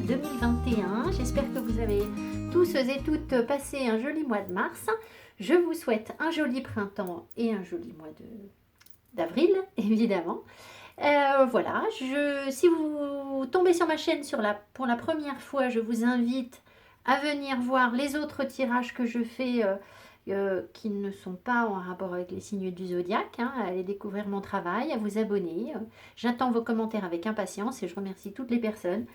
2021. J'espère que vous avez tous et toutes passé un joli mois de mars. Je vous souhaite un joli printemps et un joli mois d'avril, évidemment. Voilà, si vous tombez sur ma chaîne pour la première fois, je vous invite à venir voir les autres tirages que je fais qui ne sont pas en rapport avec les signes du zodiaque, hein, à aller découvrir mon travail, à vous abonner. J'attends vos commentaires avec impatience et je remercie toutes les personnes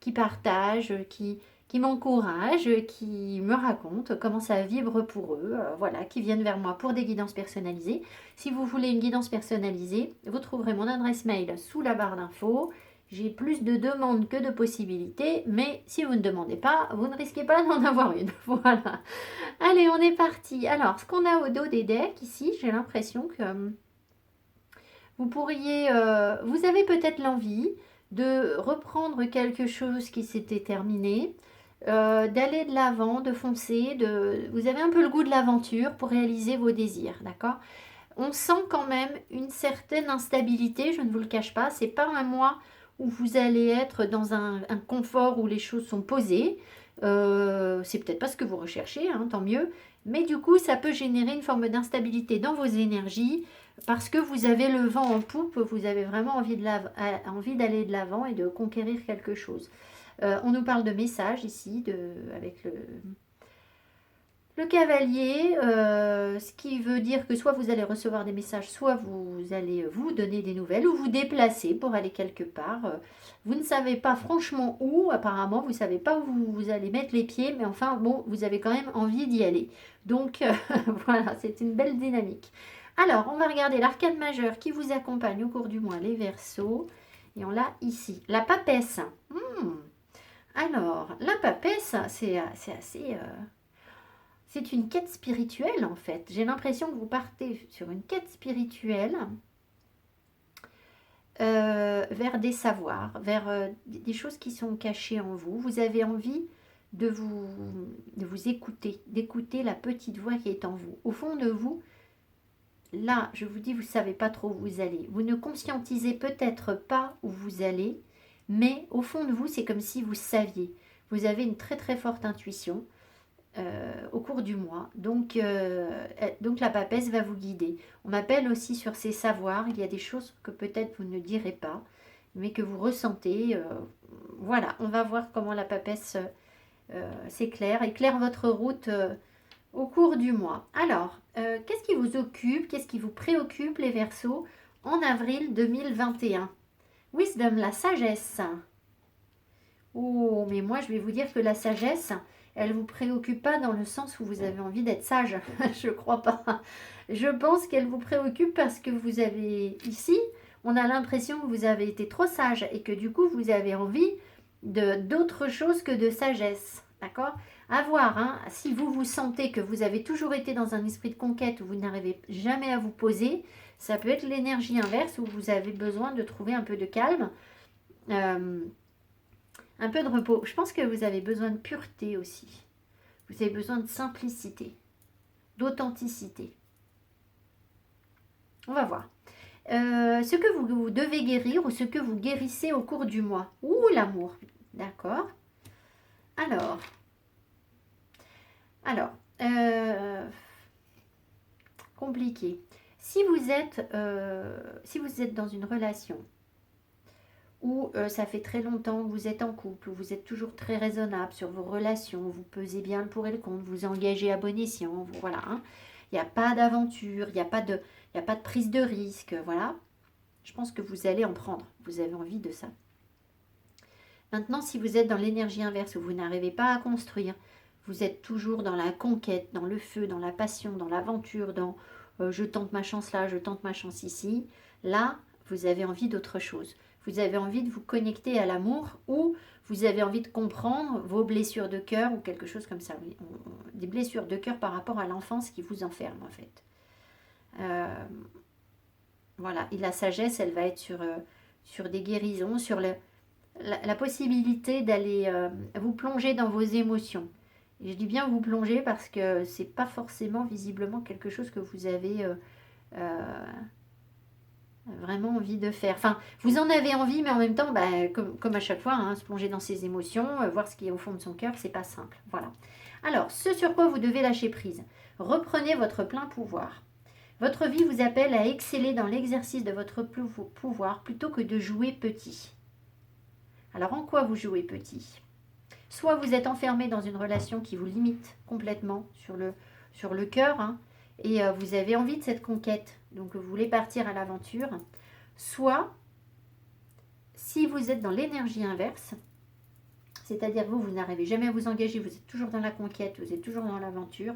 qui partagent, qui m'encouragent, qui me racontent comment ça vibre pour eux, voilà, qui viennent vers moi pour des guidances personnalisées. Si vous voulez une guidance personnalisée, vous trouverez mon adresse mail sous la barre d'infos. J'ai plus de demandes que de possibilités, mais si vous ne demandez pas, vous ne risquez pas d'en avoir une. Voilà. Allez, on est parti. Alors, ce qu'on a au dos des decks ici, j'ai l'impression que vous pourriez, vous avez peut-être l'envie de reprendre quelque chose qui s'était terminé, d'aller de l'avant, de foncer, vous avez un peu le goût de l'aventure pour réaliser vos désirs, d'accord? On sent quand même une certaine instabilité, je ne vous le cache pas, c'est pas un mois où vous allez être dans un confort où les choses sont posées. C'est peut-être pas ce que vous recherchez, hein, tant mieux, mais du coup ça peut générer une forme d'instabilité dans vos énergies parce que vous avez le vent en poupe, vous avez vraiment envie d'aller de l'avant et de conquérir quelque chose. On nous parle de messages ici, avec le cavalier, ce qui veut dire que soit vous allez recevoir des messages, soit vous allez vous donner des nouvelles ou vous déplacer pour aller quelque part. Vous ne savez pas franchement où, apparemment, vous ne savez pas où vous allez mettre les pieds, mais enfin, bon, vous avez quand même envie d'y aller. Donc, voilà, c'est une belle dynamique. Alors, on va regarder l'arcane majeur qui vous accompagne au cours du mois, les Verseaux. Et on l'a ici. La papesse. Alors, la papesse, c'est assez... c'est une quête spirituelle en fait. J'ai l'impression que vous partez sur une quête spirituelle vers des savoirs, vers des choses qui sont cachées en vous. Vous avez envie de vous écouter, d'écouter la petite voix qui est en vous. Au fond de vous, là, je vous dis, vous ne savez pas trop où vous allez. Vous ne conscientisez peut-être pas où vous allez, mais au fond de vous, c'est comme si vous saviez. Vous avez une très très forte intuition. Au cours du mois. Donc la papesse va vous guider. On m'appelle aussi sur ces savoirs. Il y a des choses que peut-être vous ne direz pas, mais que vous ressentez. Voilà, on va voir comment la papesse éclaire votre route au cours du mois. Alors, qu'est-ce qui vous occupe, qu'est-ce qui vous préoccupe les Verseaux en avril 2021? Wisdom, la sagesse. Oh, mais moi je vais vous dire que la sagesse, elle ne vous préoccupe pas dans le sens où vous avez envie d'être sage. Je ne crois pas. Je pense qu'elle vous préoccupe parce que vous avez, ici, on a l'impression que vous avez été trop sage et que du coup, vous avez envie d'autre chose que de sagesse. D'accord? À voir, hein, si vous vous sentez que vous avez toujours été dans un esprit de conquête où vous n'arrivez jamais à vous poser, ça peut être l'énergie inverse où vous avez besoin de trouver un peu de calme. Un peu de repos. Je pense que vous avez besoin de pureté aussi. Vous avez besoin de simplicité, d'authenticité. On va voir. Ce que vous devez guérir ou ce que vous guérissez au cours du mois. Ouh, l'amour. D'accord. Alors, compliqué. Si vous êtes dans une relation où ça fait très longtemps que vous êtes en couple, où vous êtes toujours très raisonnable sur vos relations, vous pesez bien le pour et le contre, vous engagez à bon escient, voilà. Hein. Il n'y a pas d'aventure, il n'y a pas de prise de risque, voilà. Je pense que vous allez en prendre, vous avez envie de ça. Maintenant, si vous êtes dans l'énergie inverse, où vous n'arrivez pas à construire, vous êtes toujours dans la conquête, dans le feu, dans la passion, dans l'aventure, dans je tente ma chance là, je tente ma chance ici, là, vous avez envie d'autre chose. Vous avez envie de vous connecter à l'amour ou vous avez envie de comprendre vos blessures de cœur ou quelque chose comme ça. Des blessures de cœur par rapport à l'enfance qui vous enferme en fait. Voilà, et la sagesse, elle va être sur des guérisons, sur la possibilité d'aller vous plonger dans vos émotions. Et je dis bien vous plonger parce que c'est pas forcément visiblement quelque chose que vous avez vraiment envie de faire. Enfin, vous en avez envie, mais en même temps, bah, comme à chaque fois, hein, se plonger dans ses émotions, voir ce qui est au fond de son cœur, c'est pas simple. Voilà. Alors, ce sur quoi vous devez lâcher prise. Reprenez votre plein pouvoir. Votre vie vous appelle à exceller dans l'exercice de votre pouvoir plutôt que de jouer petit. Alors, en quoi vous jouez petit? Soit vous êtes enfermé dans une relation qui vous limite complètement sur le cœur, hein, et vous avez envie de cette conquête, donc vous voulez partir à l'aventure. Soit, si vous êtes dans l'énergie inverse, c'est-à-dire vous n'arrivez jamais à vous engager, vous êtes toujours dans la conquête, vous êtes toujours dans l'aventure,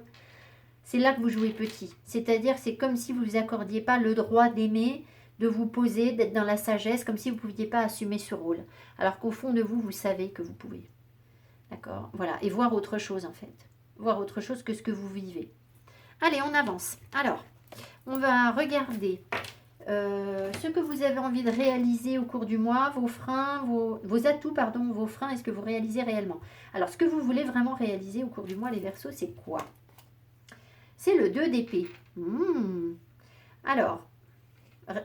c'est là que vous jouez petit. C'est-à-dire c'est comme si vous ne vous accordiez pas le droit d'aimer, de vous poser, d'être dans la sagesse, comme si vous ne pouviez pas assumer ce rôle. Alors qu'au fond de vous, vous savez que vous pouvez. D'accord? Voilà. Et voir autre chose en fait. Voir autre chose que ce que vous vivez. Allez, on avance. Alors, on va regarder ce que vous avez envie de réaliser au cours du mois, vos freins, vos atouts, pardon, vos freins, est-ce que vous réalisez réellement? Alors, ce que vous voulez vraiment réaliser au cours du mois, les Verseaux, c'est quoi? C'est le 2 d'épée. Alors,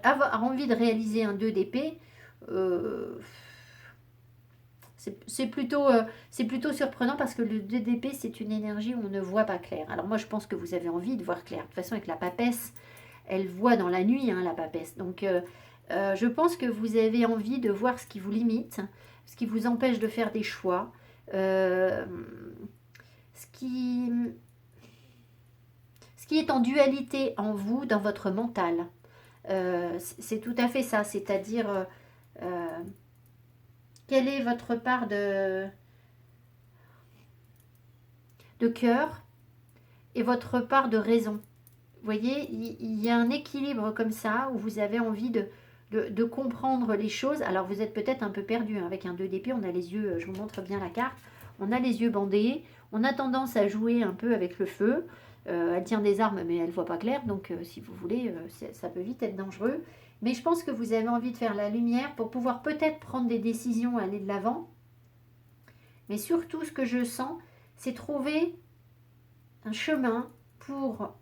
avoir envie de réaliser un 2 d'épée, c'est plutôt surprenant parce que le 2 d'épée, c'est une énergie où on ne voit pas clair. Alors moi, je pense que vous avez envie de voir clair. De toute façon, avec la papesse, elle voit dans la nuit, hein, la papesse. Donc, je pense que vous avez envie de voir ce qui vous limite, ce qui vous empêche de faire des choix, ce qui est en dualité en vous, dans votre mental. C'est tout à fait ça, c'est-à-dire quelle est votre part de cœur et votre part de raison. Vous voyez, il y a un équilibre comme ça où vous avez envie de comprendre les choses. Alors vous êtes peut-être un peu perdu, hein. Avec un 2 d'épée, on a les yeux, je vous montre bien la carte, on a les yeux bandés, on a tendance à jouer un peu avec le feu. Elle tient des armes mais elle ne voit pas clair, donc si vous voulez, ça peut vite être dangereux. Mais je pense que vous avez envie de faire la lumière pour pouvoir peut-être prendre des décisions, aller de l'avant. Mais surtout, ce que je sens, c'est trouver un chemin pour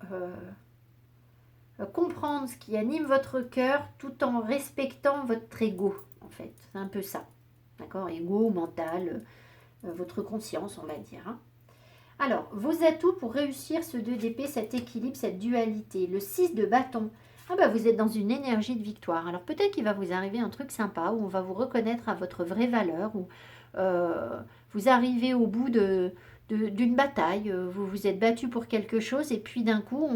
comprendre ce qui anime votre cœur tout en respectant votre ego, en fait. C'est un peu ça. D'accord? Ego, mental, votre conscience, on va dire. Hein. Alors, vos atouts pour réussir ce 2 d'épée, cet équilibre, cette dualité. Le 6 de bâton. Ah bah, vous êtes dans une énergie de victoire. Alors, peut-être qu'il va vous arriver un truc sympa où on va vous reconnaître à votre vraie valeur, où vous arrivez au bout d'une bataille, vous vous êtes battu pour quelque chose et puis d'un coup,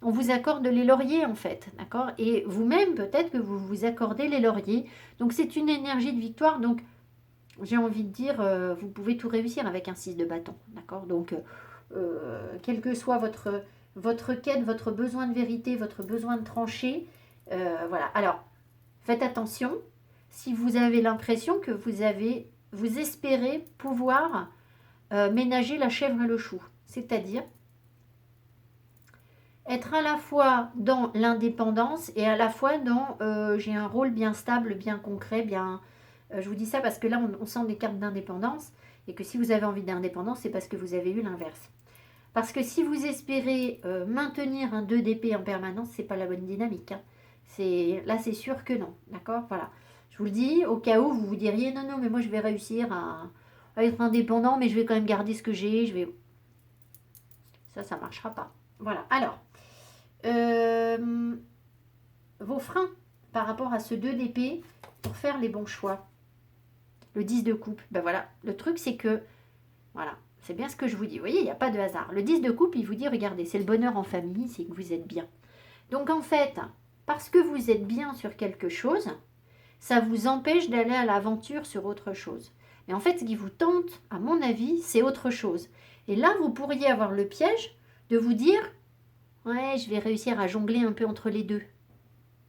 on vous accorde les lauriers en fait, d'accord? Et vous-même, peut-être que vous vous accordez les lauriers. Donc, c'est une énergie de victoire. Donc, j'ai envie de dire, vous pouvez tout réussir avec un 6 de bâton, d'accord? Donc, quel que soit votre quête, votre besoin de vérité, votre besoin de trancher, voilà. Alors, faites attention, si vous avez l'impression que vous espérez pouvoir ménager la chèvre et le chou, c'est-à-dire être à la fois dans l'indépendance et à la fois dans j'ai un rôle bien stable, bien concret, bien... je vous dis ça parce que là, on sent des cartes d'indépendance et que si vous avez envie d'indépendance, c'est parce que vous avez eu l'inverse. Parce que si vous espérez maintenir un 2 d'épée en permanence, c'est pas la bonne dynamique. Hein. Là, c'est sûr que non. D'accord? Voilà. Je vous le dis, au cas où vous vous diriez, non, mais moi, je vais réussir à être indépendant, mais je vais quand même garder ce que j'ai. Ça marchera pas. Voilà. Alors, vos freins par rapport à ce 2 d'épée pour faire les bons choix. Le 10 de coupe. Ben voilà. Le truc, c'est que, voilà. C'est bien ce que je vous dis. Vous voyez, il n'y a pas de hasard. Le 10 de coupe, il vous dit, regardez, c'est le bonheur en famille, c'est que vous êtes bien. Donc en fait, parce que vous êtes bien sur quelque chose, ça vous empêche d'aller à l'aventure sur autre chose. Mais en fait, ce qui vous tente, à mon avis, c'est autre chose. Et là, vous pourriez avoir le piège de vous dire, ouais, je vais réussir à jongler un peu entre les deux.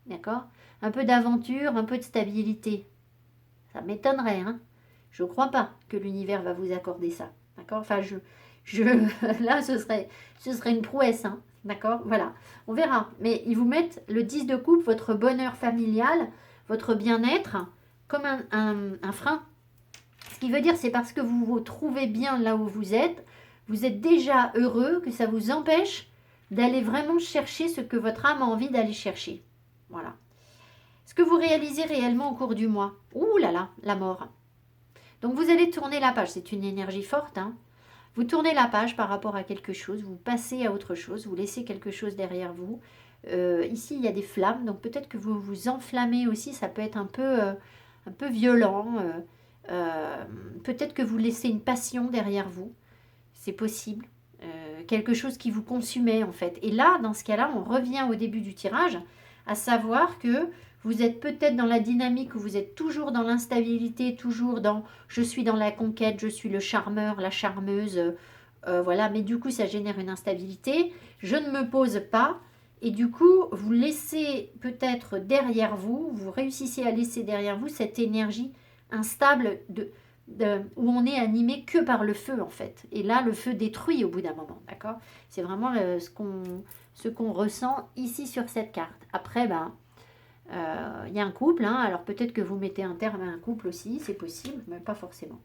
D'accord? Un peu d'aventure, un peu de stabilité. Ça m'étonnerait, hein? Je ne crois pas que l'univers va vous accorder ça. D'accord? Enfin, là, ce serait une prouesse. Hein, d'accord? Voilà. On verra. Mais ils vous mettent le 10 de coupe, votre bonheur familial, votre bien-être, comme un frein. Ce qui veut dire, c'est parce que vous vous trouvez bien là où vous êtes déjà heureux, que ça vous empêche d'aller vraiment chercher ce que votre âme a envie d'aller chercher. Voilà. Ce que vous réalisez réellement au cours du mois. Ouh là là, la mort. Donc vous allez tourner la page, c'est une énergie forte. Hein. Vous tournez la page par rapport à quelque chose, vous passez à autre chose, vous laissez quelque chose derrière vous. Ici, il y a des flammes, donc peut-être que vous vous enflammez aussi, ça peut être un peu violent. Peut-être que vous laissez une passion derrière vous, c'est possible. Quelque chose qui vous consumait en fait. Et là, dans ce cas-là, on revient au début du tirage, à savoir que vous êtes peut-être dans la dynamique où vous êtes toujours dans l'instabilité, toujours dans je suis dans la conquête, je suis le charmeur, la charmeuse, voilà, mais du coup ça génère une instabilité. Je ne me pose pas et du coup vous laissez peut-être derrière vous, vous réussissez à laisser derrière vous cette énergie instable où on est animé que par le feu en fait. Et là le feu détruit au bout d'un moment, d'accord? C'est vraiment ce qu'on ressent ici sur cette carte. Après, ben il y a un couple, hein, alors peut-être que vous mettez un terme à un couple aussi, c'est possible, mais pas forcément.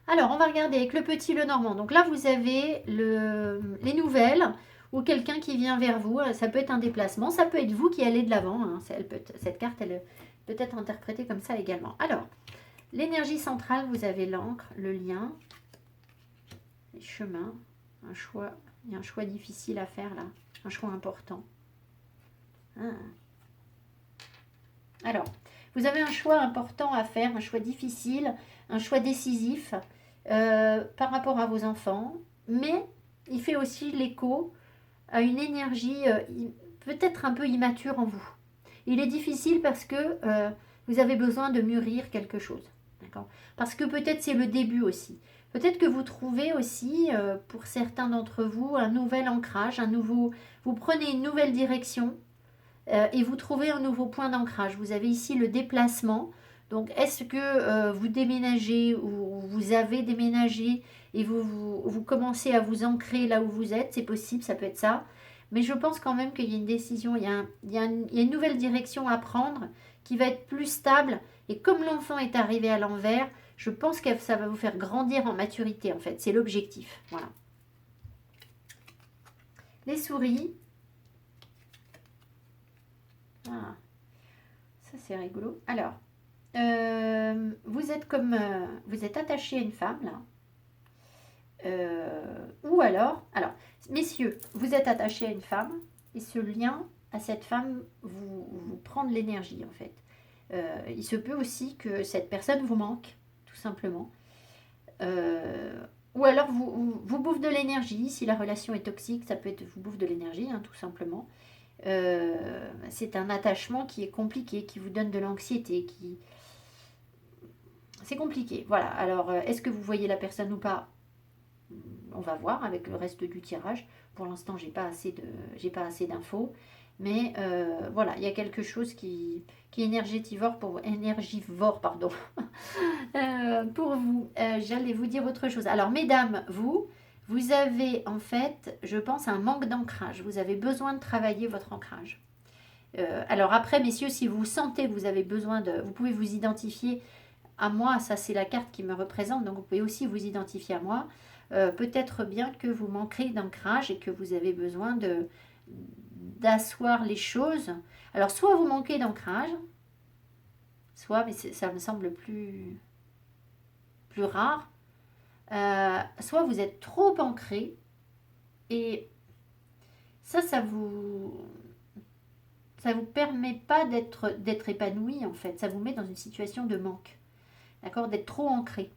Alors, on va regarder avec le petit Lenormand. Donc là, vous avez les nouvelles ou quelqu'un qui vient vers vous. Ça peut être un déplacement, ça peut être vous qui allez de l'avant. Hein. Cette carte, elle peut être interprétée comme ça également. Alors, l'énergie centrale, vous avez l'encre, le lien, les chemins, un choix. Il y a un choix difficile à faire là, un choix important. Ah. Alors, vous avez un choix important à faire, un choix difficile, un choix décisif par rapport à vos enfants, mais il fait aussi l'écho à une énergie peut-être un peu immature en vous. Il est difficile parce que vous avez besoin de mûrir quelque chose, d'accord? Parce que peut-être c'est le début aussi. Peut-être que vous trouvez aussi, pour certains d'entre vous, un nouvel ancrage, vous prenez une nouvelle direction, et vous trouvez un nouveau point d'ancrage. Vous avez ici le déplacement. Donc, est-ce que vous déménagez ou vous avez déménagé et vous commencez à vous ancrer là où vous êtes? C'est possible, ça peut être ça. Mais je pense quand même qu'il y a une décision, il y a une nouvelle direction à prendre qui va être plus stable. Et comme l'enfant est arrivé à l'envers, je pense que ça va vous faire grandir en maturité, en fait. C'est l'objectif. Voilà. Les souris. Ah, ça c'est rigolo. Alors, vous êtes attaché à une femme là, ou alors, messieurs, vous êtes attaché à une femme et ce lien à cette femme vous prend de l'énergie en fait. Il se peut aussi que cette personne vous manque, tout simplement. Ou alors vous bouffe de l'énergie. Si la relation est toxique, ça peut être vous bouffe de l'énergie, hein, tout simplement. C'est un attachement qui est compliqué, qui vous donne de l'anxiété, c'est compliqué. Voilà. Alors, est-ce que vous voyez la personne ou pas? On va voir avec le reste du tirage. Pour l'instant, j'ai pas assez d'infos. Mais voilà, il y a quelque chose qui est énergivore pardon, pour vous. J'allais vous dire autre chose. Alors, mesdames, vous avez en fait, je pense, un manque d'ancrage. Vous avez besoin de travailler votre ancrage. Alors après, messieurs, si vous sentez que vous avez besoin vous pouvez vous identifier à moi, ça c'est la carte qui me représente, donc vous pouvez aussi vous identifier à moi. Peut-être bien que vous manquez d'ancrage et que vous avez besoin d'asseoir les choses. Alors soit vous manquez d'ancrage, soit, mais ça me semble plus rare, soit vous êtes trop ancré et ça vous permet pas d'être épanoui en fait. Ça vous met dans une situation de manque. D'accord? D'être trop ancré,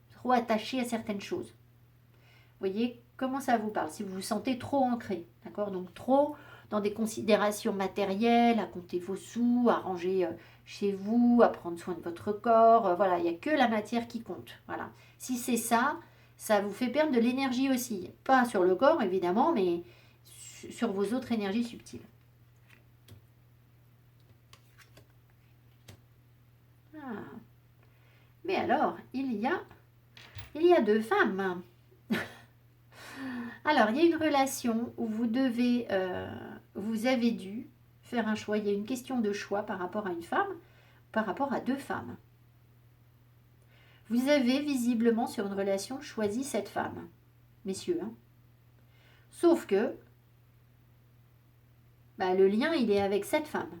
trop attaché à certaines choses. Vous voyez comment ça vous parle? Si vous vous sentez trop ancré, d'accord? Donc trop dans des considérations matérielles, à compter vos sous, à ranger chez vous, à prendre soin de votre corps. Voilà, il n'y a que la matière qui compte. Voilà. Si c'est ça, ça vous fait perdre de l'énergie aussi. Pas sur le corps évidemment, mais sur vos autres énergies subtiles. Ah. Mais alors, il y a deux femmes. Alors, il y a une relation où vous avez dû faire un choix. Il y a une question de choix par rapport à une femme, par rapport à deux femmes. Vous avez visiblement sur une relation choisi cette femme, messieurs. Hein. Sauf que le lien, il est avec cette femme.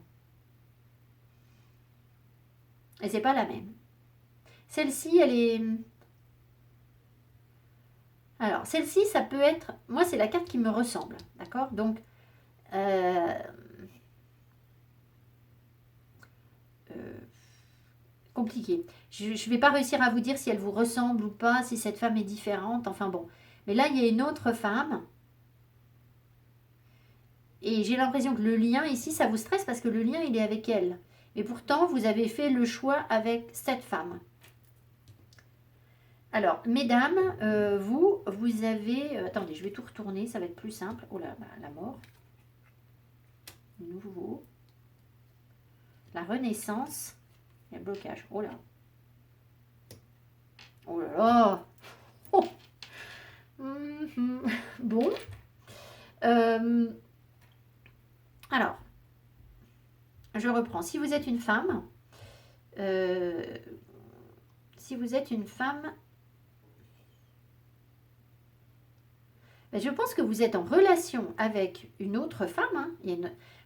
Et c'est pas la même. Celle-ci, elle est... Alors, celle-ci, ça peut être... Moi, c'est la carte qui me ressemble, d'accord? Donc, euh, compliqué. Je ne vais pas réussir à vous dire si elle vous ressemble ou pas, si cette femme est différente, enfin bon. Mais là, il y a une autre femme. Et j'ai l'impression que le lien ici, ça vous stresse parce que le lien, il est avec elle. Et pourtant, vous avez fait le choix avec cette femme. Alors, mesdames, vous avez... attendez, je vais tout retourner, ça va être plus simple. Oh là, la mort. Le nouveau. La renaissance. Il y a le blocage. Oh là. Oh là là. Oh. Bon. Alors, je reprends. Si vous êtes une femme, je pense que vous êtes en relation avec une autre femme. Hein.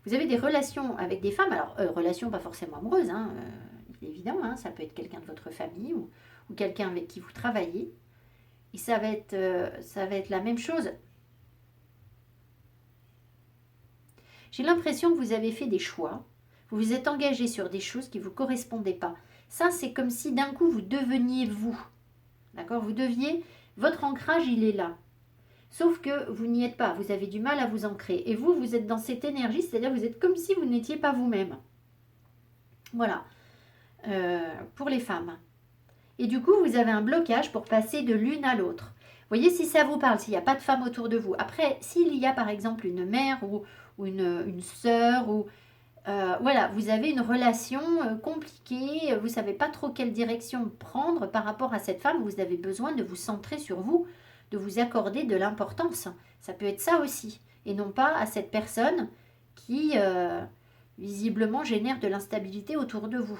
Vous avez des relations avec des femmes. Alors, relations pas forcément amoureuses, hein, il est évident. Hein, ça peut être quelqu'un de votre famille ou quelqu'un avec qui vous travaillez. Et ça va être la même chose. J'ai l'impression que vous avez fait des choix. Vous vous êtes engagé sur des choses qui ne vous correspondaient pas. Ça, c'est comme si d'un coup, vous deveniez vous. D'accord? Vous deviez... Votre ancrage, il est là. Sauf que vous n'y êtes pas. Vous avez du mal à vous ancrer. Et vous, vous êtes dans cette énergie, c'est-à-dire vous êtes comme si vous n'étiez pas vous-même. Voilà. Pour les femmes. Et du coup, vous avez un blocage pour passer de l'une à l'autre. Vous voyez, si ça vous parle, s'il n'y a pas de femme autour de vous. Après, s'il y a par exemple une mère ou une sœur ou... voilà, vous avez une relation compliquée, vous ne savez pas trop quelle direction prendre par rapport à cette femme, vous avez besoin de vous centrer sur vous, de vous accorder de l'importance. Ça peut être ça aussi, et non pas à cette personne qui visiblement génère de l'instabilité autour de vous.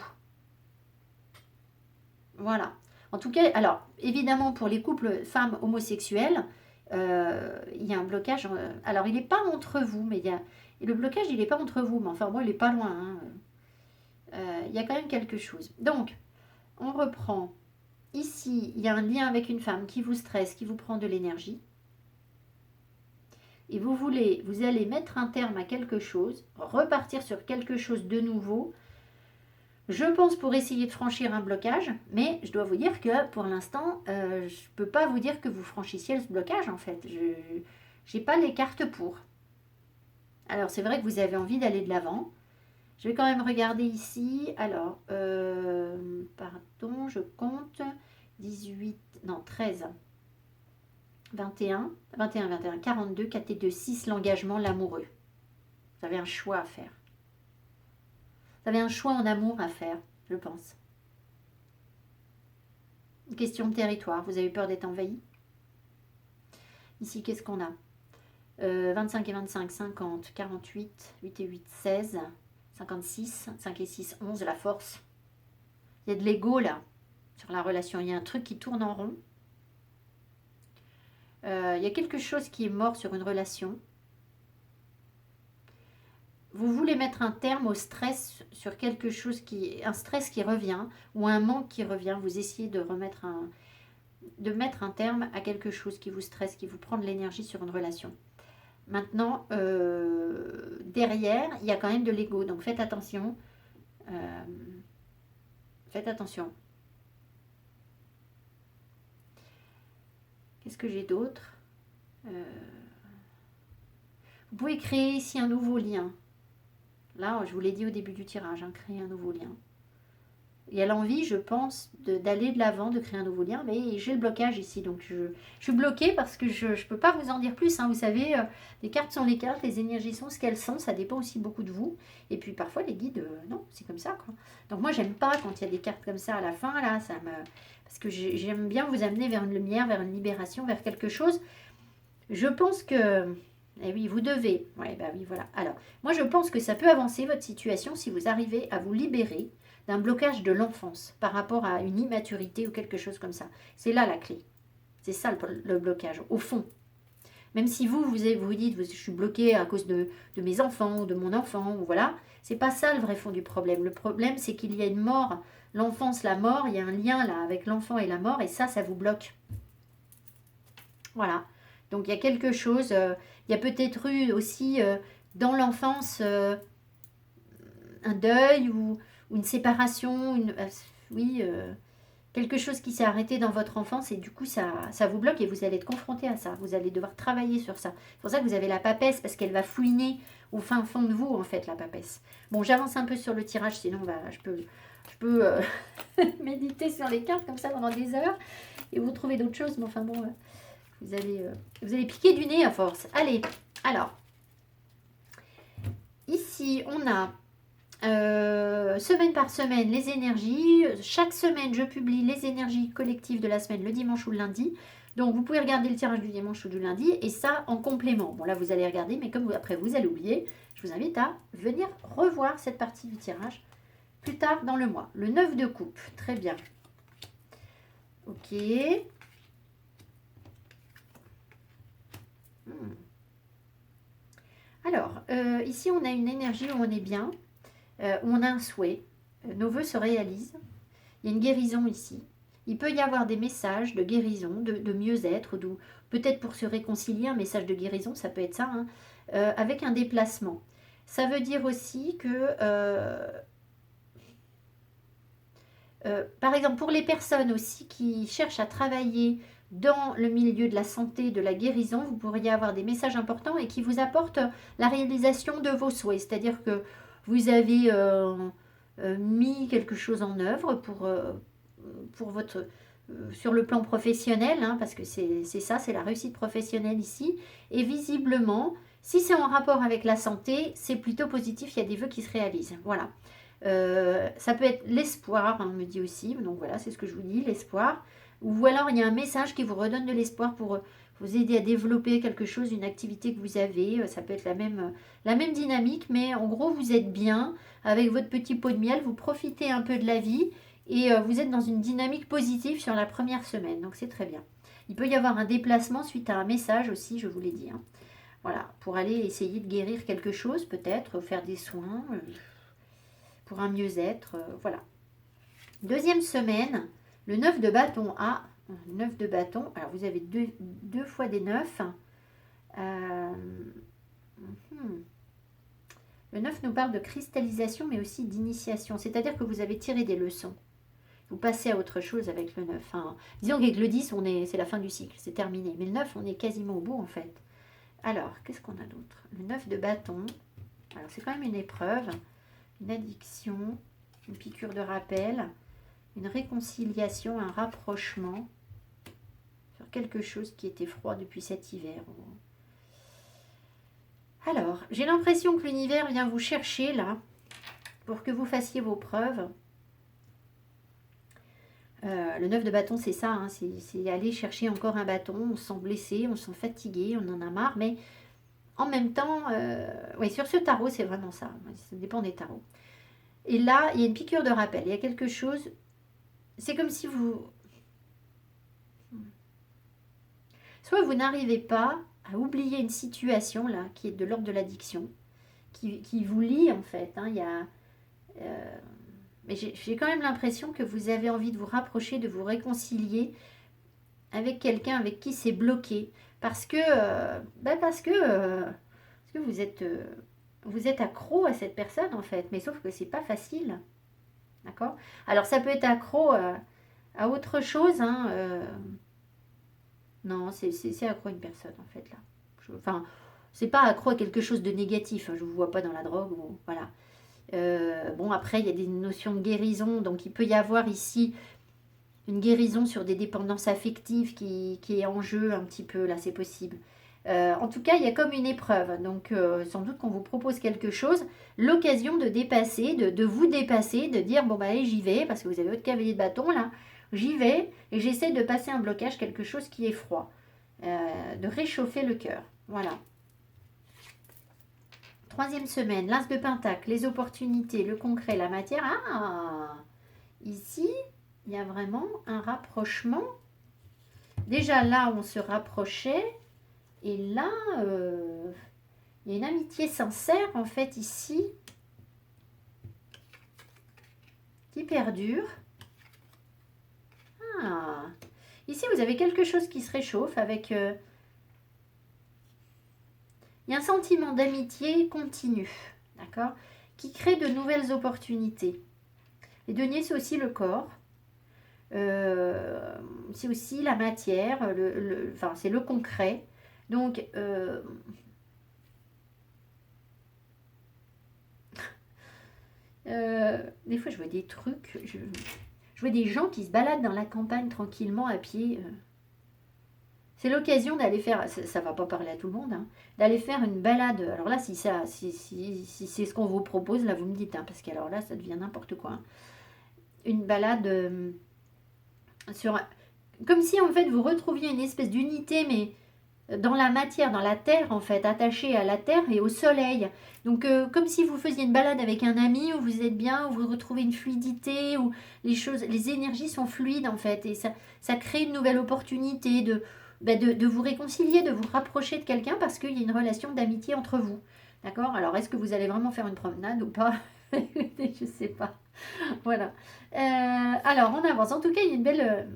Voilà. En tout cas, alors évidemment pour les couples femmes homosexuels, il y a un blocage. Alors il n'est pas entre vous, mais et le blocage il n'est pas entre vous, mais enfin bon il n'est pas loin. Hein. Il y a quand même quelque chose. Donc on reprend. Ici il y a un lien avec une femme qui vous stresse, qui vous prend de l'énergie. Et vous allez mettre un terme à quelque chose, repartir sur quelque chose de nouveau. Je pense pour essayer de franchir un blocage, mais je dois vous dire que pour l'instant, je ne peux pas vous dire que vous franchissiez ce blocage en fait. Je n'ai pas les cartes pour. Alors c'est vrai que vous avez envie d'aller de l'avant. Je vais quand même regarder ici. Alors, pardon, je compte 18, non 13, 21, 42, 4 et 2, 6, l'engagement, l'amoureux. Vous avez un choix à faire. Vous avez un choix en amour à faire, je pense. Une question de territoire. Vous avez peur d'être envahi? Ici, qu'est-ce qu'on a 25 et 25, 50, 48, 8 et 8, 16, 56, 5 et 6, 11, la force. Il y a de l'ego là, sur la relation. Il y a un truc qui tourne en rond. Il y a quelque chose qui est mort sur une relation. Vous voulez mettre un terme au stress sur quelque chose un stress qui revient ou un manque qui revient. Vous essayez de mettre un terme à quelque chose qui vous stresse, qui vous prend de l'énergie sur une relation. Maintenant, derrière, il y a quand même de l'ego. Donc faites attention. Faites attention. Qu'est-ce que j'ai d'autre? Vous pouvez créer ici un nouveau lien. Là, je vous l'ai dit au début du tirage, hein, créer un nouveau lien. Il y a l'envie, je pense, d'aller de l'avant, de créer un nouveau lien, mais j'ai le blocage ici. Donc, je suis bloquée parce que je ne peux pas vous en dire plus. Hein. Vous savez, les cartes sont les cartes, les énergies sont ce qu'elles sont. Ça dépend aussi beaucoup de vous. Et puis, parfois, les guides, non, c'est comme ça. Quoi. Donc, moi, j'aime pas quand il y a des cartes comme ça à la fin. Là, parce que j'aime bien vous amener vers une lumière, vers une libération, vers quelque chose. Je pense que... Eh oui, vous devez. Ouais, bah oui, voilà. Alors, moi, je pense que ça peut avancer votre situation si vous arrivez à vous libérer d'un blocage de l'enfance par rapport à une immaturité ou quelque chose comme ça. C'est là la clé. C'est ça le blocage, au fond. Même si vous dites, je suis bloqué à cause de mes enfants ou de mon enfant, ou voilà, c'est pas ça le vrai fond du problème. Le problème, c'est qu'il y a une mort, l'enfance, la mort, il y a un lien là avec l'enfant et la mort, et ça vous bloque. Voilà. Donc il y a quelque chose, il y a peut-être eu aussi dans l'enfance un deuil ou une séparation, oui, quelque chose qui s'est arrêté dans votre enfance et du coup ça vous bloque et vous allez être confronté à ça. Vous allez devoir travailler sur ça. C'est pour ça que vous avez la papesse parce qu'elle va fouiner au fin fond de vous en fait la papesse. Bon, j'avance un peu sur le tirage sinon je peux méditer sur les cartes comme ça pendant des heures et vous trouver d'autres choses. Mais enfin bon, vous allez piquer du nez à force. Allez, alors ici on a semaine par semaine les énergies. Chaque semaine je publie les énergies collectives de la semaine le dimanche ou le lundi. Donc vous pouvez regarder le tirage du dimanche ou du lundi et ça en complément. Bon là vous allez regarder mais comme après vous allez oublier, je vous invite à venir revoir cette partie du tirage plus tard dans le mois. Le 9 de coupe, très bien. Ok. Alors, ici on a une énergie où on est bien. Où on a un souhait, nos vœux se réalisent. Il y a une guérison ici. Il peut y avoir des messages de guérison, de mieux-être, peut-être pour se réconcilier, un message de guérison, ça peut être ça, hein, avec un déplacement. Ça veut dire aussi que, par exemple, pour les personnes aussi qui cherchent à travailler dans le milieu de la santé, de la guérison, vous pourriez avoir des messages importants et qui vous apportent la réalisation de vos souhaits. C'est-à-dire que vous avez mis quelque chose en œuvre pour votre sur le plan professionnel, hein, parce que c'est ça, c'est la réussite professionnelle ici. Et visiblement, si c'est en rapport avec la santé, c'est plutôt positif, il y a des vœux qui se réalisent. Voilà. Ça peut être l'espoir, on me dit aussi, donc voilà, c'est ce que je vous dis, l'espoir. Ou alors il y a un message qui vous redonne de l'espoir pour vous aider à développer quelque chose, une activité que vous avez. Ça peut être la même dynamique, mais en gros vous êtes bien avec votre petit pot de miel, vous profitez un peu de la vie et vous êtes dans une dynamique positive sur la première semaine, donc c'est très bien. Il peut y avoir un déplacement suite à un message aussi, je vous l'ai dit. Hein. Voilà, pour aller essayer de guérir quelque chose, peut-être, faire des soins, pour un mieux-être, voilà. Deuxième semaine, le 9 de bâton. Ah, 9 de bâton. Alors, vous avez deux fois des 9. Le 9 nous parle de cristallisation, mais aussi d'initiation. C'est-à-dire que vous avez tiré des leçons. Vous passez à autre chose avec le 9. Enfin, disons qu'avec le 10, c'est la fin du cycle, c'est terminé. Mais le 9, on est quasiment au bout, en fait. Alors, qu'est-ce qu'on a d'autre? Le 9 de bâton. Alors, c'est quand même une épreuve, une addiction, une piqûre de rappel, une réconciliation, un rapprochement sur quelque chose qui était froid depuis cet hiver. Alors, j'ai l'impression que l'univers vient vous chercher là pour que vous fassiez vos preuves. Le 9 de bâton, c'est ça, hein, c'est aller chercher encore un bâton. On se sent blessé, on se sent fatigué, on en a marre, mais en même temps, oui, sur ce tarot, c'est vraiment ça. Ça dépend des tarots. Et là, il y a une piqûre de rappel. Il y a quelque chose. C'est comme si soit vous n'arrivez pas à oublier une situation là qui est de l'ordre de l'addiction, qui vous lie en fait. Hein, il y a, mais j'ai quand même l'impression que vous avez envie de vous rapprocher, de vous réconcilier avec quelqu'un avec qui c'est bloqué. Parce que vous êtes accro à cette personne en fait. Mais sauf que c'est pas facile. D'accord? Alors ça peut être accro à autre chose. Hein, non, c'est accro à une personne en fait là. Enfin, c'est pas accro à quelque chose de négatif. Hein, je vous vois pas dans la drogue. Voilà. Bon, après, il y a des notions de guérison. Donc, il peut y avoir ici une guérison sur des dépendances affectives qui est en jeu un petit peu. Là, c'est possible. En tout cas, il y a comme une épreuve. Donc, sans doute qu'on vous propose quelque chose. L'occasion de dépasser, de vous dépasser, de dire, bon, bah, allez, j'y vais, parce que vous avez votre cavalier de bâton, là. J'y vais et j'essaie de passer un blocage, quelque chose qui est froid. De réchauffer le cœur. Voilà. Troisième semaine, l'as de pentacle, les opportunités, le concret, la matière. Ah, ici, il y a vraiment un rapprochement. Déjà là, on se rapprochait. Et là, il y a une amitié sincère, en fait, ici, qui perdure. Ah. Ici, vous avez quelque chose qui se réchauffe avec... il y a un sentiment d'amitié continu, d'accord, qui crée de nouvelles opportunités. Les deniers, c'est aussi le corps. C'est aussi la matière, enfin, c'est le concret. Donc, des fois, je vois des trucs, je vois des gens qui se baladent dans la campagne tranquillement à pied. C'est l'occasion d'aller faire, ça ne va pas parler à tout le monde, hein, d'aller faire une balade. Alors là, si c'est ce qu'on vous propose, là, vous me dites, hein, parce que alors là, ça devient n'importe quoi, hein. Une balade sur... Comme si, en fait, vous retrouviez une espèce d'unité, mais dans la matière, dans la terre, en fait, attachée à la terre et au soleil. Donc, comme si vous faisiez une balade avec un ami, où vous êtes bien, où vous retrouvez une fluidité, où les énergies sont fluides, en fait. Et ça crée une nouvelle opportunité de vous réconcilier, de vous rapprocher de quelqu'un, parce qu'il y a une relation d'amitié entre vous. D'accord? Alors, est-ce que vous allez vraiment faire une promenade ou pas? Je ne sais pas. Voilà. Alors, on avance. En tout cas, il y a une belle...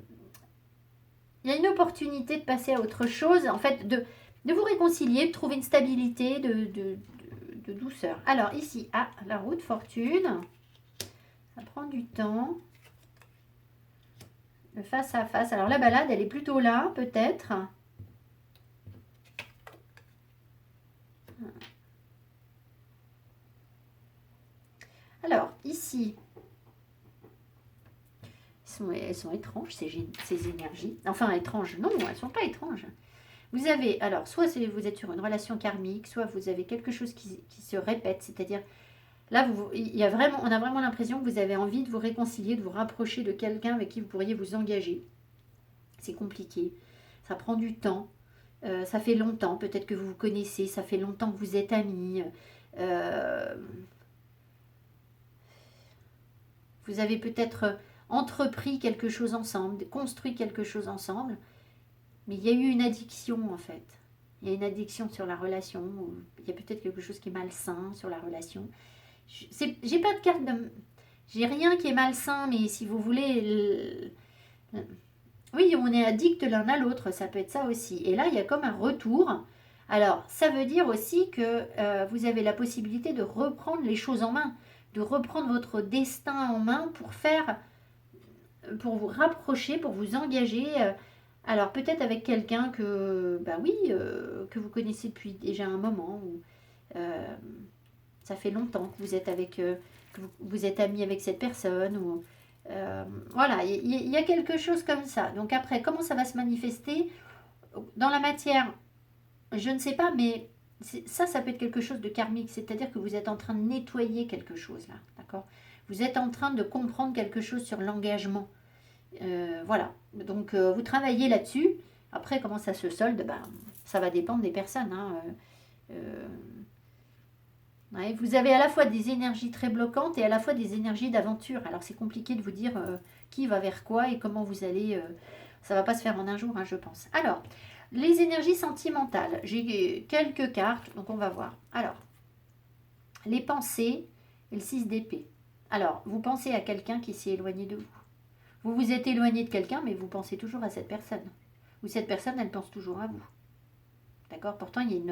il y a une opportunité de passer à autre chose, en fait, de vous réconcilier, de trouver une stabilité, de douceur. Alors ici, la roue de fortune, ça prend du temps. Le face à face. Alors la balade, elle est plutôt là, peut-être. Alors ici, elles sont étranges, ces énergies. Enfin, étranges, non, elles ne sont pas étranges. Vous avez, alors, soit vous êtes sur une relation karmique, soit vous avez quelque chose qui se répète, c'est-à-dire, là, on a vraiment l'impression que vous avez envie de vous réconcilier, de vous rapprocher de quelqu'un avec qui vous pourriez vous engager. C'est compliqué, ça prend du temps, ça fait longtemps, peut-être que vous vous connaissez, ça fait longtemps que vous êtes amis. euh, vous avez peut-être entrepris quelque chose ensemble, construit quelque chose ensemble, mais il y a eu une addiction en fait. Il y a une addiction sur la relation, ou il y a peut-être quelque chose qui est malsain sur la relation. J'ai pas de carte de... J'ai rien qui est malsain, mais si vous voulez... Oui, on est addict l'un à l'autre, ça peut être ça aussi. Et là, il y a comme un retour. Alors, ça veut dire aussi que vous avez la possibilité de reprendre les choses en main, de reprendre votre destin en main pour vous rapprocher, pour vous engager. Alors, peut-être avec quelqu'un que, bah oui, que vous connaissez depuis déjà un moment, ou ça fait longtemps que vous êtes que vous êtes ami avec cette personne, ou voilà, il y a quelque chose comme ça. Donc après, comment ça va se manifester dans la matière? Je ne sais pas, mais ça peut être quelque chose de karmique, c'est-à-dire que vous êtes en train de nettoyer quelque chose là, d'accord? Vous êtes en train de comprendre quelque chose sur l'engagement. Voilà, donc vous travaillez là-dessus. Après, comment ça se solde? Ben, ça va dépendre des personnes, hein. Euh, ouais, vous avez à la fois des énergies très bloquantes et à la fois des énergies d'aventure. Alors c'est compliqué de vous dire qui va vers quoi et comment vous allez... ça va pas se faire en un jour, hein, je pense. Alors, les énergies sentimentales. J'ai quelques cartes, donc on va voir. Alors, les pensées et le 6 d'épée. Alors, vous pensez à quelqu'un qui s'est éloigné de vous. Vous vous êtes éloigné de quelqu'un, mais vous pensez toujours à cette personne. Ou cette personne, elle pense toujours à vous. D'accord? Pourtant, il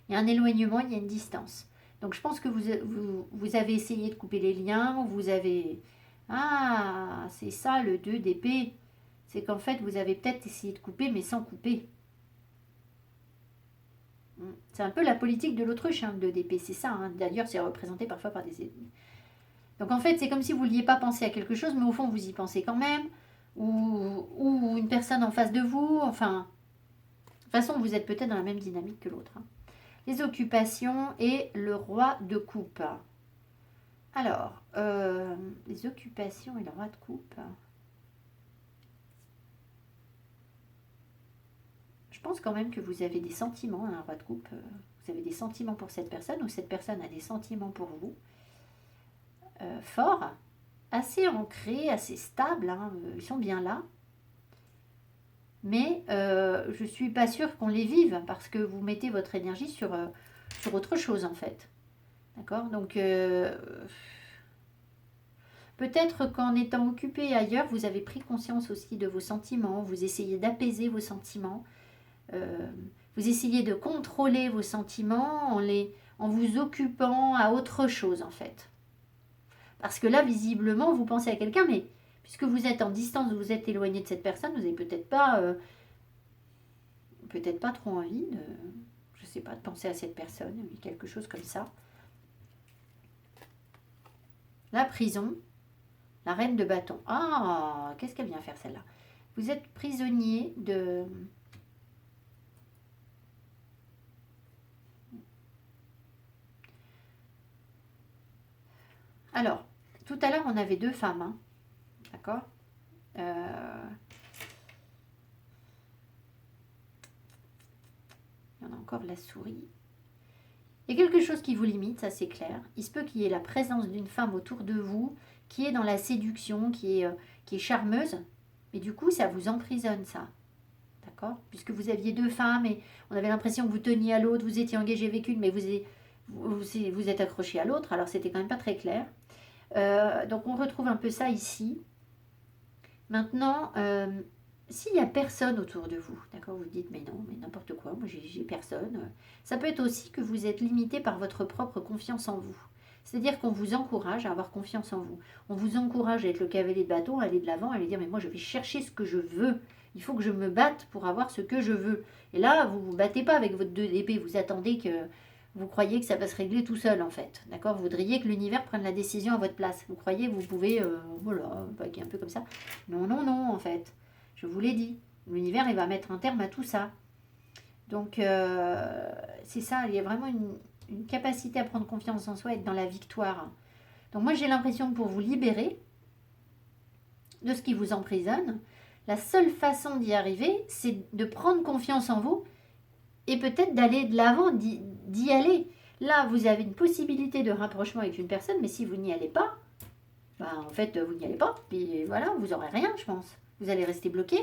y a un éloignement, il y a une distance. Donc, je pense que vous avez essayé de couper les liens, vous avez... Ah, c'est ça le 2 d'épée. C'est qu'en fait, vous avez peut-être essayé de couper, mais sans couper. C'est un peu la politique de l'autruche, hein, le 2 d'épée, c'est ça, hein. D'ailleurs, c'est représenté parfois par des... Donc, en fait, c'est comme si vous ne vouliez pas penser à quelque chose, mais au fond, vous y pensez quand même. Ou une personne en face de vous, enfin... De toute façon, vous êtes peut-être dans la même dynamique que l'autre, hein. Les occupations et le roi de coupe. Alors, les occupations et le roi de coupe. Je pense quand même que vous avez des sentiments, un roi de coupe. Vous avez des sentiments pour cette personne ou cette personne a des sentiments pour vous. Forts, assez ancrés, assez stables, hein, ils sont bien là. mais je ne suis pas sûre qu'on les vive parce que vous mettez votre énergie sur autre chose en fait. D'accord? Donc, peut-être qu'en étant occupé ailleurs, vous avez pris conscience aussi de vos sentiments, vous essayez d'apaiser vos sentiments, vous essayez de contrôler vos sentiments en vous occupant à autre chose en fait. Parce que là, visiblement, vous pensez à quelqu'un, mais puisque vous êtes en distance, vous êtes éloigné de cette personne, vous n'avez peut-être pas trop envie de, je sais pas, de penser à cette personne, quelque chose comme ça. La prison, la reine de bâton. Ah, qu'est-ce qu'elle vient faire celle-là? Vous êtes prisonnier de... Alors, tout à l'heure, on avait 2 femmes, hein, d'accord? Il y en a encore la souris. Il y a quelque chose qui vous limite, ça c'est clair. Il se peut qu'il y ait la présence d'une femme autour de vous qui est dans la séduction, qui est charmeuse. Mais du coup, ça vous emprisonne, ça. D'accord? Puisque vous aviez 2 femmes et on avait l'impression que vous teniez à l'autre, vous étiez engagé avec une, mais vous êtes accroché à l'autre. Alors, c'était quand même pas très clair. Donc, on retrouve un peu ça ici. Maintenant, s'il n'y a personne autour de vous, d'accord, vous dites mais non, mais n'importe quoi, moi j'ai personne. Ça peut être aussi que vous êtes limité par votre propre confiance en vous. C'est-à-dire qu'on vous encourage à avoir confiance en vous. On vous encourage à être le cavalier de bâton, à aller de l'avant, à aller dire mais moi je vais chercher ce que je veux. Il faut que je me batte pour avoir ce que je veux. Et là, vous ne vous battez pas avec votre 2 d'épée, vous attendez que... Vous croyez que ça va se régler tout seul en fait, d'accord? Vous voudriez que l'univers prenne la décision à votre place. Vous croyez que vous pouvez, voilà, un peu comme ça. Non, non, non, en fait. Je vous l'ai dit. L'univers, il va mettre un terme à tout ça. Donc, c'est ça. Il y a vraiment une capacité à prendre confiance en soi, être dans la victoire. Donc, moi, j'ai l'impression que pour vous libérer de ce qui vous emprisonne, la seule façon d'y arriver, c'est de prendre confiance en vous et peut-être d'aller de l'avant, d'y aller. Là, vous avez une possibilité de rapprochement avec une personne, mais si vous n'y allez pas, bah, en fait, vous n'y allez pas. Puis voilà, vous n'aurez rien, je pense. Vous allez rester bloqué.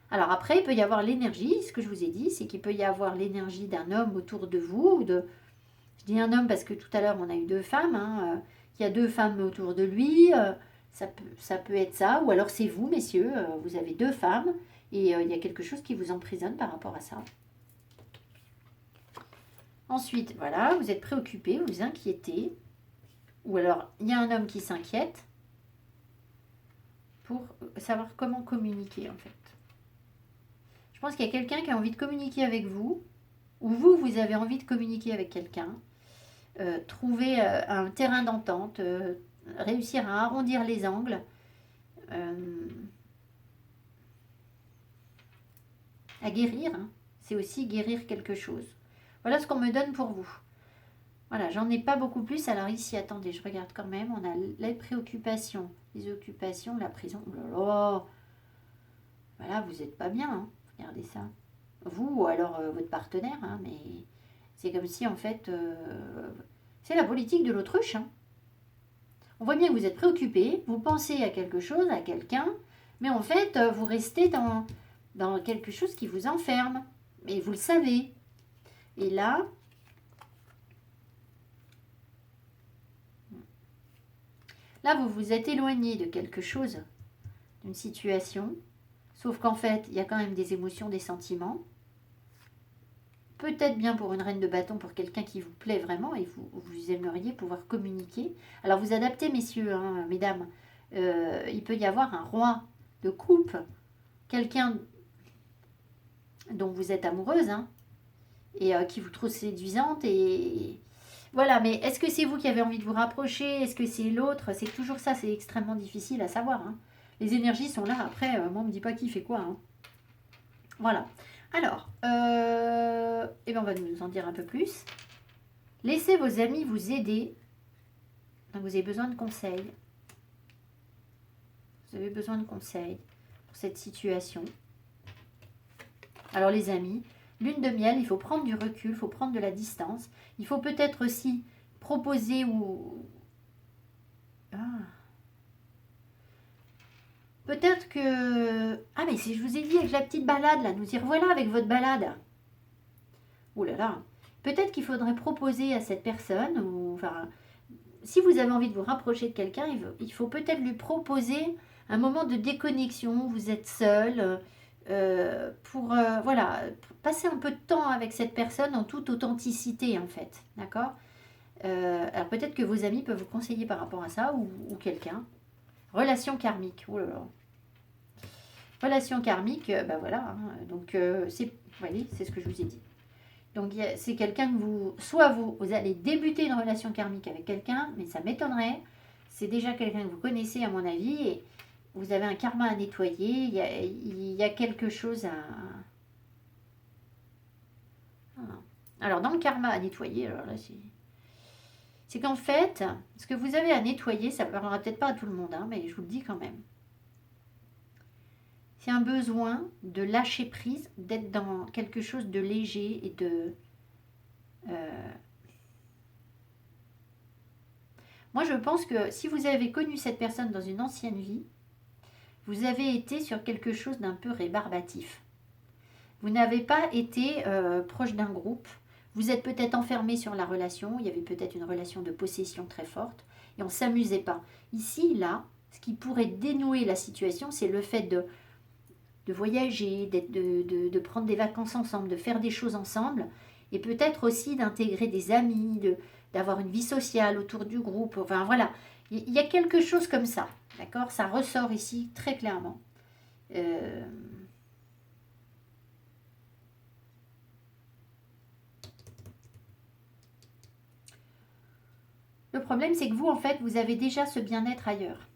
Alors après, il peut y avoir l'énergie, ce que je vous ai dit, c'est qu'il peut y avoir l'énergie d'un homme autour de vous. Je dis un homme parce que tout à l'heure, on a eu 2 femmes. Hein, il y a 2 femmes autour de lui. Ça peut être ça. Ou alors c'est vous, messieurs. Vous avez 2 femmes. Et il y a quelque chose qui vous emprisonne par rapport à ça. Ensuite, voilà, vous êtes préoccupé, vous vous inquiétez. Ou alors, il y a un homme qui s'inquiète pour savoir comment communiquer, en fait. Je pense qu'il y a quelqu'un qui a envie de communiquer avec vous, ou vous avez envie de communiquer avec quelqu'un. Trouver un terrain d'entente, réussir à arrondir les angles. À guérir, hein. C'est aussi guérir quelque chose. Voilà ce qu'on me donne pour vous. Voilà, j'en ai pas beaucoup plus. Alors ici, attendez, je regarde quand même. On a les préoccupations, les occupations, la prison. Oh là là. Voilà, vous n'êtes pas bien. Hein. Regardez ça. Vous ou alors votre partenaire. Hein, mais c'est comme si en fait, c'est la politique de l'autruche. Hein. On voit bien que vous êtes préoccupé. Vous pensez à quelque chose, à quelqu'un. Mais en fait, vous restez dans quelque chose qui vous enferme. Mais vous le savez. Et là... Là, vous vous êtes éloigné de quelque chose, d'une situation, sauf qu'en fait, il y a quand même des émotions, des sentiments. Peut-être bien pour une reine de bâton, pour quelqu'un qui vous plaît vraiment et vous aimeriez pouvoir communiquer. Alors, vous adaptez, messieurs, hein, mesdames. Il peut y avoir un roi de coupe, quelqu'un dont vous êtes amoureuse, hein, et qui vous trouve séduisante et... Voilà, mais est-ce que c'est vous qui avez envie de vous rapprocher? Est-ce que c'est l'autre? C'est toujours ça, c'est extrêmement difficile à savoir. Hein. Les énergies sont là, après, moi, on ne me dit pas qui fait quoi. Hein. Voilà. Alors, on va nous en dire un peu plus. Laissez vos amis vous aider. Donc, vous avez besoin de conseils. Vous avez besoin de conseils pour cette situation. Alors, les amis... Lune de miel, il faut prendre du recul, il faut prendre de la distance. Il faut peut-être aussi proposer ou... Peut-être que... Ah mais si je vous ai dit avec la petite balade là, nous y revoilà avec votre balade. Ouh là là. Peut-être qu'il faudrait proposer à cette personne, ou enfin, si vous avez envie de vous rapprocher de quelqu'un, il faut peut-être lui proposer un moment de déconnexion. Vous êtes seul pour voilà, pour passer un peu de temps avec cette personne en toute authenticité en fait. D'accord. Alors peut-être que vos amis peuvent vous conseiller par rapport à ça ou quelqu'un. Relation karmique. Oh là là. Relation karmique, ben voilà. Donc c'est, vous voyez, c'est ce que je vous ai dit. Donc c'est quelqu'un que soit vous allez débuter une relation karmique avec quelqu'un, mais ça m'étonnerait. C'est déjà quelqu'un que vous connaissez à mon avis et vous avez un karma à nettoyer. Il y a quelque chose à... Alors dans le karma à nettoyer, alors là c'est qu'en fait, ce que vous avez à nettoyer, ça ne parlera peut-être pas à tout le monde, hein, mais je vous le dis quand même. C'est un besoin de lâcher prise, d'être dans quelque chose de léger et de... Moi, je pense que si vous avez connu cette personne dans une ancienne vie, vous avez été sur quelque chose d'un peu rébarbatif. Vous n'avez pas été proche d'un groupe. Vous êtes peut-être enfermé sur la relation. Il y avait peut-être une relation de possession très forte. Et on ne s'amusait pas. Ici, là, ce qui pourrait dénouer la situation, c'est le fait de voyager, de prendre des vacances ensemble, de faire des choses ensemble. Et peut-être aussi d'intégrer des amis, d'avoir une vie sociale autour du groupe. Enfin, voilà. Il y a quelque chose comme ça. D'accord. Ça ressort ici très clairement. Le problème, c'est que vous, en fait, vous avez déjà ce bien-être ailleurs.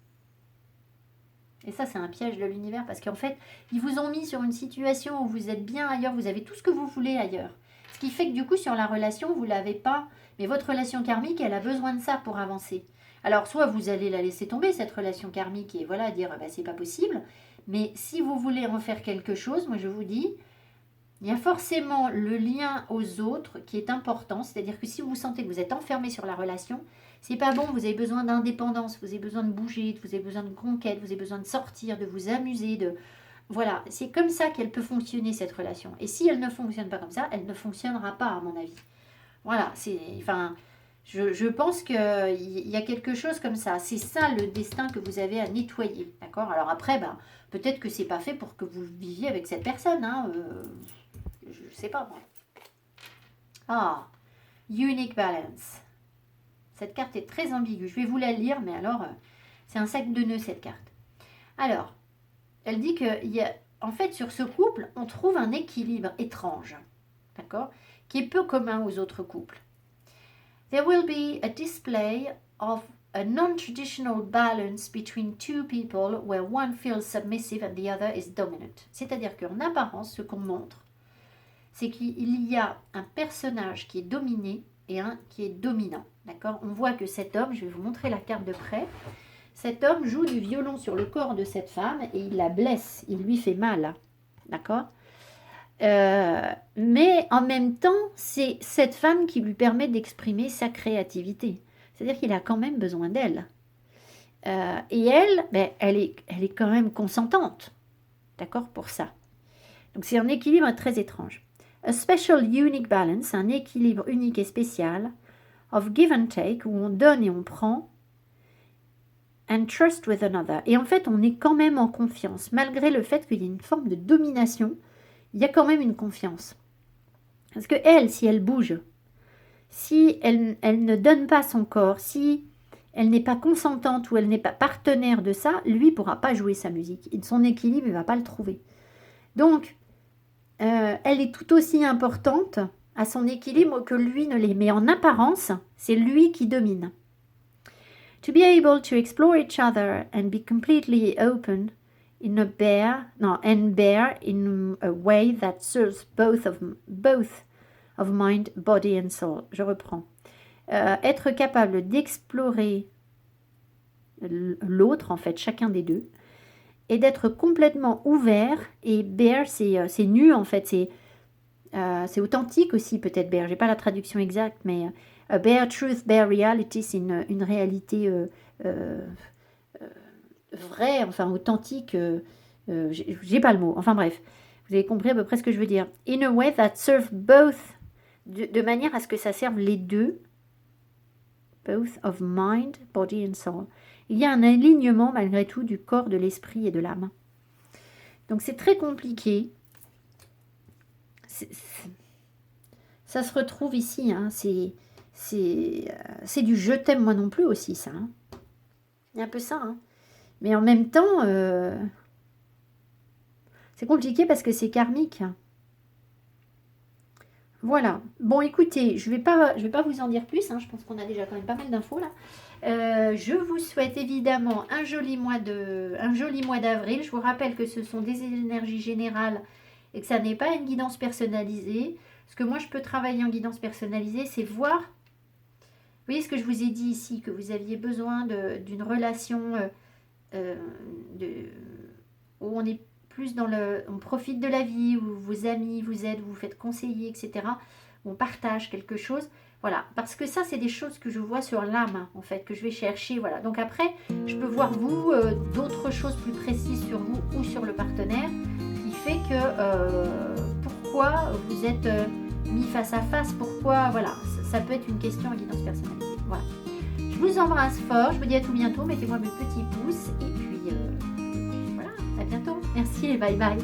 Et ça, c'est un piège de l'univers parce qu'en fait, ils vous ont mis sur une situation où vous êtes bien ailleurs, vous avez tout ce que vous voulez ailleurs. Ce qui fait que du coup, sur la relation, vous ne l'avez pas. Mais votre relation karmique, elle a besoin de ça pour avancer. Alors, soit vous allez la laisser tomber, cette relation karmique, et voilà, dire, bah, c'est pas possible. Mais si vous voulez en faire quelque chose, moi je vous dis, il y a forcément le lien aux autres qui est important. C'est-à-dire que si vous sentez que vous êtes enfermé sur la relation, c'est pas bon, vous avez besoin d'indépendance, vous avez besoin de bouger, vous avez besoin de conquête, vous avez besoin de sortir, de vous amuser, de... Voilà, c'est comme ça qu'elle peut fonctionner cette relation. Et si elle ne fonctionne pas comme ça, elle ne fonctionnera pas à mon avis. Voilà, c'est... Enfin, je pense qu'il y a quelque chose comme ça. C'est ça le destin que vous avez à nettoyer. D'accord. Alors après, ben, peut-être que c'est pas fait pour que vous viviez avec cette personne. Hein, je ne sais pas moi. Ah, Unique Balance. Cette carte est très ambiguë. Je vais vous la lire, mais alors, c'est un sac de nœuds cette carte. Alors, elle dit que, en fait, sur ce couple, on trouve un équilibre étrange, d'accord, qui est peu commun aux autres couples. There will be a display of a non-traditional balance between two people where one feels submissive and the other is dominant. C'est-à-dire qu'en apparence, ce qu'on montre, c'est qu'il y a un personnage qui est dominé et un qui est dominant. D'accord. On voit que cet homme, je vais vous montrer la carte de près, cet homme joue du violon sur le corps de cette femme et il la blesse, il lui fait mal. D'accord. Mais en même temps, c'est cette femme qui lui permet d'exprimer sa créativité. C'est-à-dire qu'il a quand même besoin d'elle. Et elle, ben, elle est quand même consentante. D'accord, pour ça. Donc c'est un équilibre très étrange. A special unique balance, un équilibre unique et spécial, of give and take, où on donne et on prend, and trust with another. Et en fait, on est quand même en confiance, malgré le fait qu'il y ait une forme de domination, il y a quand même une confiance. Parce que elle, si elle bouge, si elle ne donne pas son corps, si elle n'est pas consentante ou elle n'est pas partenaire de ça, lui ne pourra pas jouer sa musique. Son équilibre, il ne va pas le trouver. Donc, elle est tout aussi importante à son équilibre que lui ne l'est. Mais en apparence, c'est lui qui domine. To be able to explore each other and be completely open in a way that serves both of mind, body and soul. Je reprends. Être capable d'explorer l'autre, en fait, chacun des deux, et d'être complètement ouvert. Et bare, c'est nu, en fait, c'est authentique aussi, peut-être bare. J'ai pas la traduction exacte, mais bare truth, bare reality, c'est une réalité vrai, enfin authentique, j'ai pas le mot, enfin bref, vous avez compris à peu près ce que je veux dire. In a way that serve both, de manière à ce que ça serve les deux, both of mind, body and soul. Il y a un alignement malgré tout du corps, de l'esprit et de l'âme. Donc c'est très compliqué. Ça se retrouve ici, hein. C'est du je t'aime moi non plus aussi, ça. Hein. Il y a un peu ça. Hein. Mais en même temps, c'est compliqué parce que c'est karmique. Voilà. Bon, écoutez, je vais pas vous en dire plus. Hein. Je pense qu'on a déjà quand même pas mal d'infos là. Je vous souhaite évidemment un joli mois d'avril. Je vous rappelle que ce sont des énergies générales et que ça n'est pas une guidance personnalisée. Ce que moi je peux travailler en guidance personnalisée, c'est voir. Vous voyez ce que je vous ai dit ici, que vous aviez besoin d'une relation où on est plus on profite de la vie, où vos amis vous aident, vous vous faites conseiller, etc. Où on partage quelque chose. Voilà, parce que ça, c'est des choses que je vois sur l'âme, en fait, que je vais chercher. Voilà. Donc après, je peux voir vous, d'autres choses plus précises sur vous ou sur le partenaire, qui fait que pourquoi vous êtes mis face à face, pourquoi, voilà, ça peut être une question en guidance personnalisée. Voilà. Je vous embrasse fort, je vous dis à tout bientôt, mettez-moi mes petits pouces, et puis voilà, à bientôt. Merci et bye bye.